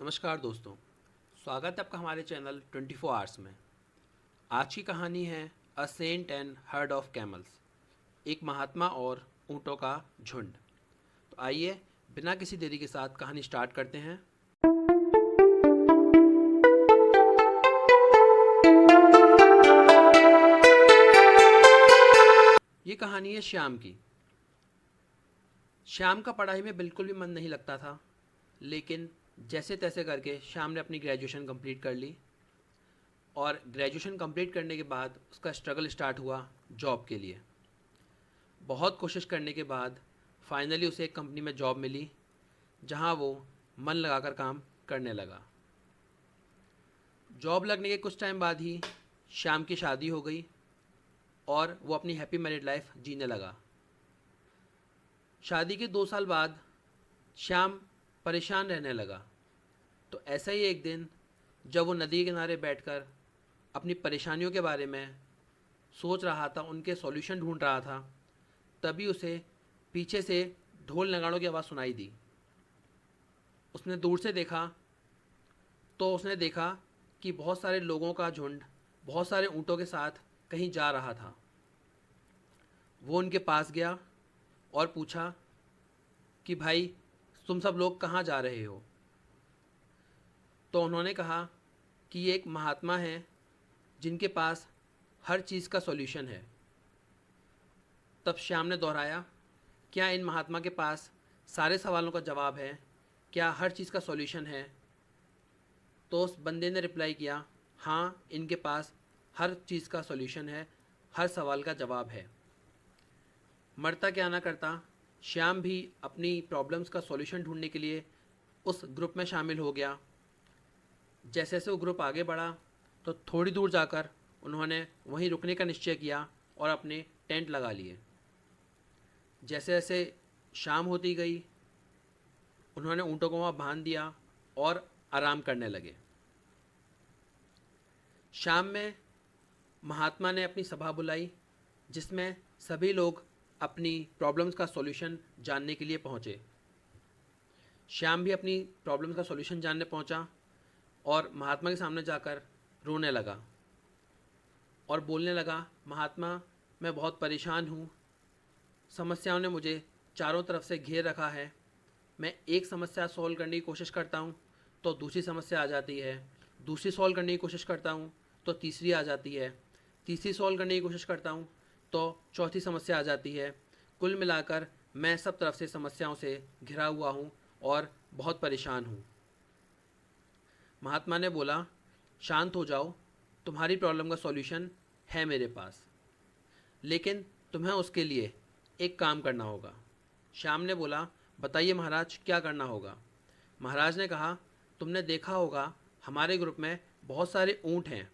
नमस्कार दोस्तों, स्वागत है आपका हमारे चैनल 24 आवर्स में। आज की कहानी है a saint and herd of camels, एक महात्मा और ऊँटों का झुंड। तो आइए बिना किसी देरी के साथ कहानी स्टार्ट करते हैं। ये कहानी है श्याम की। श्याम का पढ़ाई में बिल्कुल भी मन नहीं लगता था, लेकिन जैसे तैसे करके श्याम ने अपनी ग्रेजुएशन कंप्लीट कर ली और ग्रेजुएशन कंप्लीट करने के बाद उसका स्ट्रगल स्टार्ट हुआ जॉब के लिए। बहुत कोशिश करने के बाद फाइनली उसे एक कंपनी में जॉब मिली, जहां वो मन लगाकर काम करने लगा। जॉब लगने के कुछ टाइम बाद ही श्याम की शादी हो गई और वो अपनी हैप्पी मैरिड लाइफ जीने लगा। शादी के 2 साल बाद श्याम परेशान रहने लगा। तो ऐसा ही एक दिन जब वो नदी के किनारे बैठकर अपनी परेशानियों के बारे में सोच रहा था, उनके सॉल्यूशन ढूंढ रहा था, तभी उसे पीछे से ढोल नगाड़ों की आवाज़ सुनाई दी। उसने दूर से देखा तो उसने देखा कि बहुत सारे लोगों का झुंड बहुत सारे ऊँटों के साथ कहीं जा रहा था। वो उनके पास गया और पूछा कि भाई, तुम सब लोग कहाँ जा रहे हो? तो उन्होंने कहा कि ये एक महात्मा है जिनके पास हर चीज़ का सॉल्यूशन है। तब श्याम ने दोहराया, क्या इन महात्मा के पास सारे सवालों का जवाब है? क्या हर चीज़ का सॉल्यूशन है? तो उस बंदे ने रिप्लाई किया, हाँ, इनके पास हर चीज़ का सॉल्यूशन है, हर सवाल का जवाब है। मरता क्या ना करता, श्याम भी अपनी प्रॉब्लम्स का सॉल्यूशन ढूंढने के लिए उस ग्रुप में शामिल हो गया। जैसे जैसे वो ग्रुप आगे बढ़ा तो थोड़ी दूर जाकर उन्होंने वहीं रुकने का निश्चय किया और अपने टेंट लगा लिए। जैसे जैसे शाम होती गई, उन्होंने ऊँटों को वहाँ बांध दिया और आराम करने लगे। शाम में महात्मा ने अपनी सभा बुलाई, जिसमें सभी लोग अपनी प्रॉब्लम्स का सॉल्यूशन जानने के लिए पहुँचे। श्याम भी अपनी प्रॉब्लम्स का सॉल्यूशन जानने पहुँचा और महात्मा के सामने जाकर रोने लगा और बोलने लगा, महात्मा, मैं बहुत परेशान हूँ। समस्याओं ने मुझे चारों तरफ से घेर रखा है। मैं एक समस्या सॉल्व करने की कोशिश करता हूँ तो दूसरी समस्या आ जाती है, दूसरी सॉल्व करने की कोशिश करता हूँ तो तीसरी आ जाती है, तीसरी सॉल्व करने की कोशिश करता हूँ तो चौथी समस्या आ जाती है। कुल मिलाकर मैं सब तरफ से समस्याओं से घिरा हुआ हूँ और बहुत परेशान हूँ। महात्मा ने बोला, शांत हो जाओ, तुम्हारी प्रॉब्लम का सॉल्यूशन है मेरे पास, लेकिन तुम्हें उसके लिए एक काम करना होगा। श्याम ने बोला, बताइए महाराज, क्या करना होगा? महाराज ने कहा, तुमने देखा होगा हमारे ग्रुप में बहुत सारे ऊँट हैं,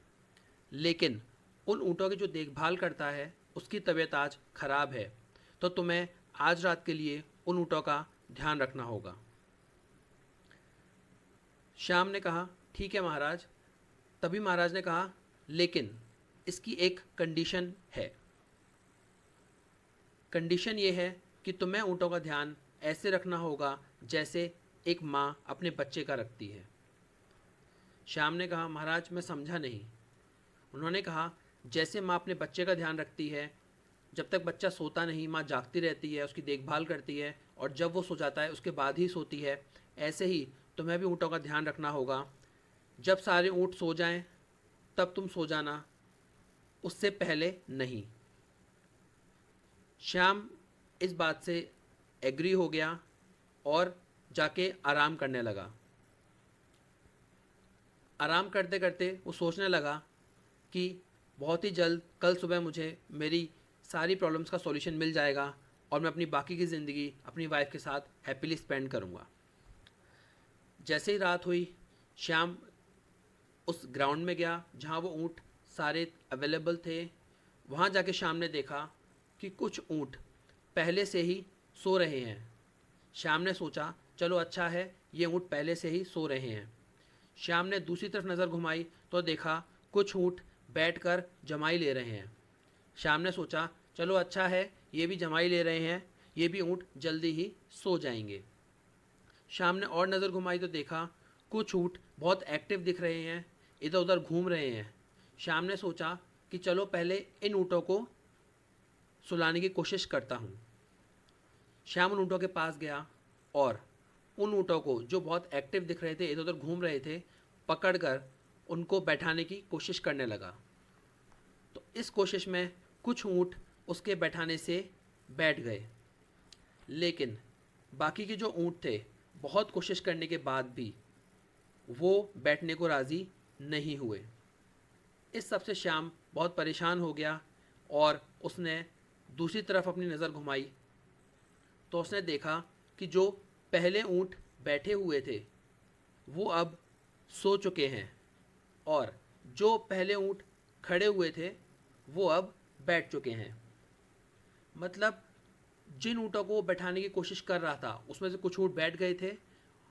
लेकिन उन ऊँटों की जो देखभाल करता है उसकी तबीयत आज ख़राब है, तो तुम्हें आज रात के लिए उन ऊँटों का ध्यान रखना होगा। श्याम ने कहा, ठीक है महाराज। तभी महाराज ने कहा, लेकिन इसकी एक कंडीशन है। कंडीशन ये है कि तुम्हें ऊँटों का ध्यान ऐसे रखना होगा जैसे एक माँ अपने बच्चे का रखती है। श्याम ने कहा, महाराज, मैं समझा नहीं। उन्होंने कहा, जैसे माँ अपने बच्चे का ध्यान रखती है, जब तक बच्चा सोता नहीं माँ जागती रहती है, उसकी देखभाल करती है, और जब वो सो जाता है उसके बाद ही सोती है, ऐसे ही तुम्हें भी ऊँटों का ध्यान रखना होगा। जब सारे ऊँट सो जाएं तब तुम सो जाना, उससे पहले नहीं। श्याम इस बात से एग्री हो गया और जाके आराम करने लगा। आराम करते करते वो सोचने लगा कि बहुत ही जल्द कल सुबह मुझे मेरी सारी प्रॉब्लम्स का सॉल्यूशन मिल जाएगा और मैं अपनी बाकी की ज़िंदगी अपनी वाइफ के साथ हैप्पीली स्पेंड करूँगा। जैसे ही रात हुई, श्याम उस ग्राउंड में गया जहाँ वो ऊँट सारे अवेलेबल थे। वहाँ जाके श्याम ने देखा कि कुछ ऊँट पहले से ही सो रहे हैं। श्याम ने सोचा, चलो अच्छा है, ये ऊँट पहले से ही सो रहे हैं। श्याम ने दूसरी तरफ नज़र घुमाई तो देखा कुछ ऊँट बैठकर जमाई ले रहे हैं। श्याम ने सोचा, चलो अच्छा है, ये भी जमाई ले रहे हैं, ये भी ऊँट जल्दी ही सो जाएंगे। श्याम ने और नज़र घुमाई तो देखा कुछ ऊँट बहुत एक्टिव दिख रहे हैं, इधर उधर घूम रहे हैं। श्याम ने सोचा कि चलो पहले इन ऊँटों को सुलाने की कोशिश करता हूँ। श्याम उन ऊँटों के पास गया और उन ऊँटों को, जो बहुत एक्टिव दिख रहे थे, इधर उधर घूम रहे थे, पकड़कर उनको बैठाने की कोशिश करने लगा। तो इस कोशिश में कुछ ऊँट उसके बैठाने से बैठ गए, लेकिन बाकी के जो ऊँट थे, बहुत कोशिश करने के बाद भी वो बैठने को राज़ी नहीं हुए। इस सब से श्याम बहुत परेशान हो गया और उसने दूसरी तरफ अपनी नज़र घुमाई तो उसने देखा कि जो पहले ऊँट बैठे हुए थे वो अब सो चुके हैं और जो पहले ऊँट खड़े हुए थे वो अब बैठ चुके हैं। मतलब जिन ऊँटों को वो बैठाने की कोशिश कर रहा था उसमें से कुछ ऊँट बैठ गए थे,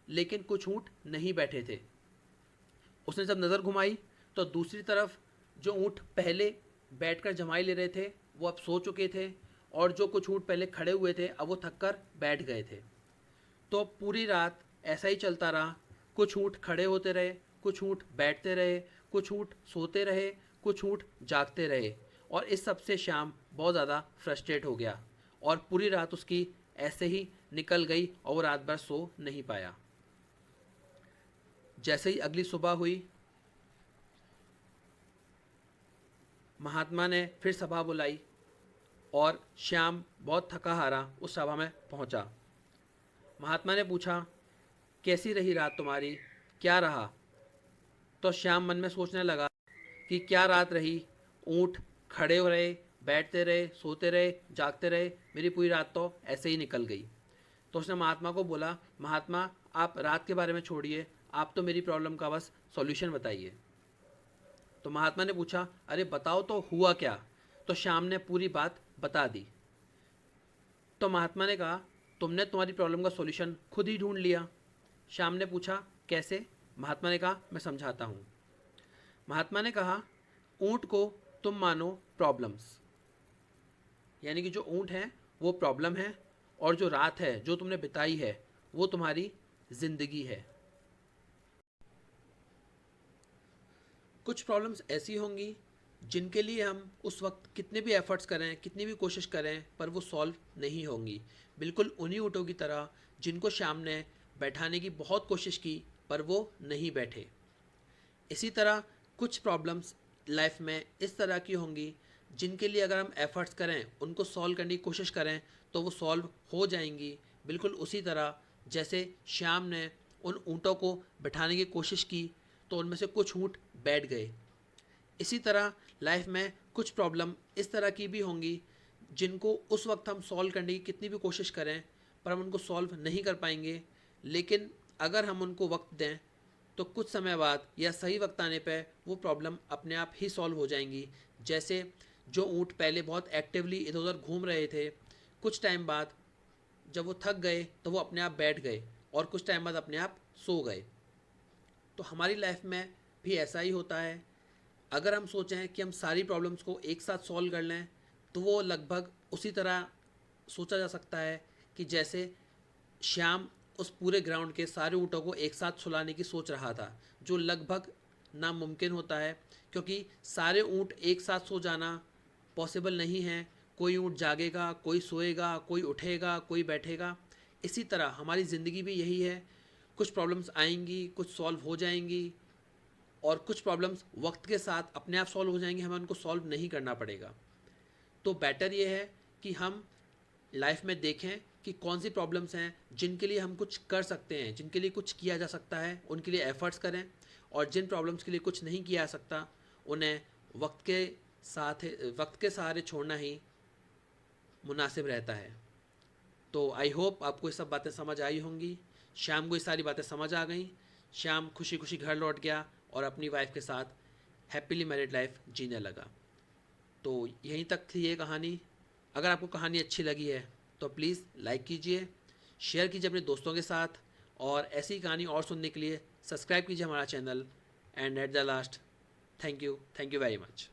लेकिन कुछ ऊँट नहीं बैठे थे। उसने जब नज़र घुमाई तो दूसरी तरफ जो ऊँट पहले बैठकर जमाई ले रहे थे वो अब सो चुके थे और जो कुछ ऊँट पहले खड़े हुए थे अब वो थककर बैठ गए थे। तो पूरी रात ऐसा ही चलता रहा। कुछ ऊँट खड़े होते रहे, कुछ ऊँट बैठते रहे, कुछ ऊँट सोते रहे, कुछ ऊँट जागते रहे और इस सब से श्याम बहुत ज़्यादा फ्रस्ट्रेट हो गया और पूरी रात उसकी ऐसे ही निकल गई और वो रात भर सो नहीं पाया। जैसे ही अगली सुबह हुई, महात्मा ने फिर सभा बुलाई और श्याम बहुत थका हारा उस सभा में पहुंचा। महात्मा ने पूछा, कैसी रही रात तुम्हारी, क्या रहा? तो श्याम मन में सोचने लगा कि क्या रात रही, ऊँट खड़े हो रहे, बैठते रहे, सोते रहे, जागते रहे, मेरी पूरी रात तो ऐसे ही निकल गई। तो उसने महात्मा को बोला, महात्मा आप रात के बारे में छोड़िए, आप तो मेरी प्रॉब्लम का बस सॉल्यूशन बताइए। तो महात्मा ने पूछा, अरे बताओ तो हुआ क्या? तो श्याम ने पूरी बात बता दी। तो महात्मा ने कहा, तुमने तुम्हारी प्रॉब्लम का सॉल्यूशन खुद ही ढूंढ लिया। श्याम ने पूछा, कैसे? महात्मा ने कहा, मैं समझाता हूँ। महात्मा ने कहा, ऊँट को तुम मानो प्रॉब्लम्स, यानी कि जो ऊँट हैं वो प्रॉब्लम है और जो रात है जो तुमने बिताई है वो तुम्हारी ज़िंदगी है। कुछ प्रॉब्लम्स ऐसी होंगी जिनके लिए हम उस वक्त कितने भी एफर्ट्स करें, कितनी भी कोशिश करें, पर वो सॉल्व नहीं होंगी। बिल्कुल उन्हीं ऊँटों की तरह जिनको श्याम ने बैठाने की बहुत कोशिश की पर वो नहीं बैठे। इसी तरह कुछ प्रॉब्लम्स लाइफ में इस तरह की होंगी जिनके लिए अगर हम एफर्ट्स करें, उनको सॉल्व करने की कोशिश करें तो वो सॉल्व हो जाएंगी। बिल्कुल उसी तरह जैसे श्याम ने उन ऊँटों को बैठाने की कोशिश की तो उनमें से कुछ ऊँट बैठ गए। इसी तरह लाइफ में कुछ प्रॉब्लम इस तरह की भी होंगी जिनको उस वक्त हम सॉल्व करने की कितनी भी कोशिश करें पर हम उनको सॉल्व नहीं कर पाएंगे, लेकिन अगर हम उनको वक्त दें तो कुछ समय बाद या सही वक्त आने पर वो प्रॉब्लम अपने आप ही सॉल्व हो जाएंगी। जैसे जो ऊँट पहले बहुत एक्टिवली इधर उधर घूम रहे थे, कुछ टाइम बाद जब वो थक गए तो वो अपने आप बैठ गए और कुछ टाइम बाद अपने आप सो गए। तो हमारी लाइफ में भी ऐसा ही होता है। अगर हम सोचें कि हम सारी प्रॉब्लम्स को एक साथ सॉल्व कर लें तो वो लगभग उसी तरह सोचा जा सकता है कि जैसे श्याम उस पूरे ग्राउंड के सारे ऊँटों को एक साथ सुलाने की सोच रहा था, जो लगभग नामुमकिन होता है क्योंकि सारे ऊँट एक साथ सो जाना पॉसिबल नहीं है। कोई ऊँट जागेगा, कोई सोएगा, कोई उठेगा, कोई बैठेगा। इसी तरह हमारी ज़िंदगी भी यही है। कुछ प्रॉब्लम्स आएंगी, कुछ सॉल्व हो जाएंगी और कुछ प्रॉब्लम्स वक्त के साथ अपने आप सॉल्व हो जाएंगी, हमें उनको सॉल्व नहीं करना पड़ेगा। तो बेटर ये है कि हम लाइफ में देखें कि कौन सी प्रॉब्लम्स हैं जिनके लिए हम कुछ कर सकते हैं, जिनके लिए कुछ किया जा सकता है, उनके लिए एफर्ट्स करें और जिन प्रॉब्लम्स के लिए कुछ नहीं किया जा सकता उन्हें वक्त के सहारे छोड़ना ही मुनासिब रहता है। तो आई होप आपको ये सब बातें समझ आई होंगी। श्याम को ये सारी बातें समझ आ गई। श्याम खुशी खुशी घर लौट गया और अपनी वाइफ के साथ हैप्पीली मैरिड लाइफ जीने लगा। तो यहीं तक थी ये कहानी। अगर आपको कहानी अच्छी लगी है तो प्लीज़ लाइक कीजिए, शेयर कीजिए अपने दोस्तों के साथ और ऐसी कहानी और सुनने के लिए सब्सक्राइब कीजिए हमारा channel. And at the last, thank you very much.